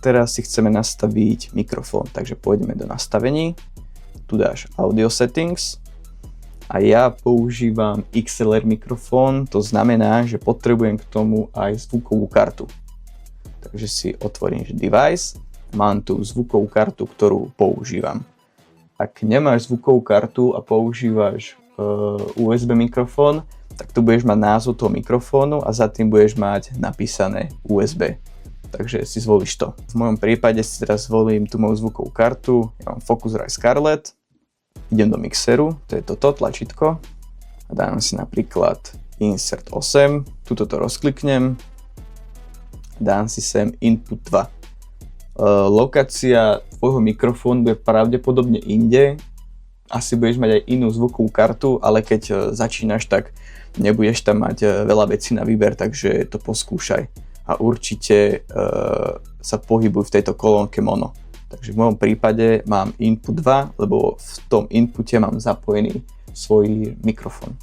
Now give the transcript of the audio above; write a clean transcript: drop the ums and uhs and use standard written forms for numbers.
teraz si chceme nastaviť mikrofón, takže pôjdeme do nastavení, tu dáš Audio Settings a ja používam XLR mikrofón, to znamená, že potrebujem k tomu aj zvukovú kartu. Takže si otvorím Device, mám tu zvukovú kartu, ktorú používam. Ak nemáš zvukovú kartu a používaš USB mikrofón, tak tu budeš mať názov toho mikrofónu a za tým budeš mať napísané USB. Takže si zvolíš to. V mojom prípade si teraz zvolím tú moju zvukovú kartu, ja mám Focusrite Scarlett, idem do mixeru, to je toto tlačítko a dám si napríklad Insert 8, tuto to rozkliknem, dám si sem Input 2. Lokácia tvojho mikrofónu bude pravdepodobne inde, asi budeš mať aj inú zvukovú kartu, ale keď začínaš, tak nebudeš tam mať veľa vecí na výber, takže to poskúšaj a určite sa pohybuj v tejto kolónke mono. Takže v mojom prípade mám Input 2, lebo v tom inpute mám zapojený svoj mikrofón.